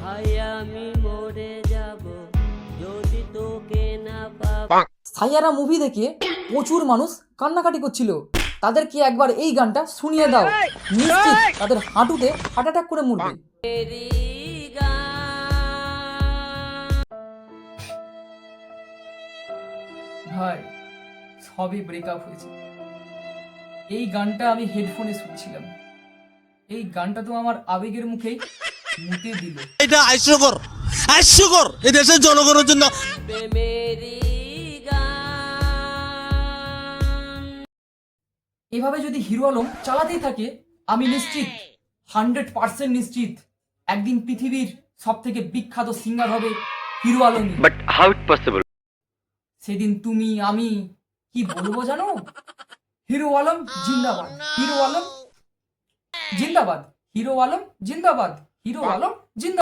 ভাই আমি মরে যাব যদি তোকে না পাব। সাইয়ারা মুভি দেখে প্রচুর মানুষ কান্নাকাটি করছিল। তাদেরকে একবার এই গানটা শুনিয়ে দাও, নিশ্চিত তাদের হাঁটুতে হার্ট অ্যাটাক করে মরবে। ভাই সবই ব্রেকআপ হয়েছে। এই গানটা আমি হেডফোনে শুনছিলাম, এই গানটা তো আমার আবেগের মুখেই মুতে দিল। এটা হাস্যকর, হাস্যকর এই দেশের জনগণের জন্য। এভাবে যদি হিরো আলম চালাতেই থাকে, আমি নিশ্চিত 100% নিশ্চিত একদিন পৃথিবীর সব থেকে বিখ্যাত সিঙ্গার হবে hero Alam. But how it possible? সেদিন তুমি আমি কি বলবো জানো? হিরো আলম জিন্দাবাদ, হিরো আলম জিন্দাবাদ, হিরো আলম জিন্দাবাদ, হিরো আলম জিন্দাবাদ।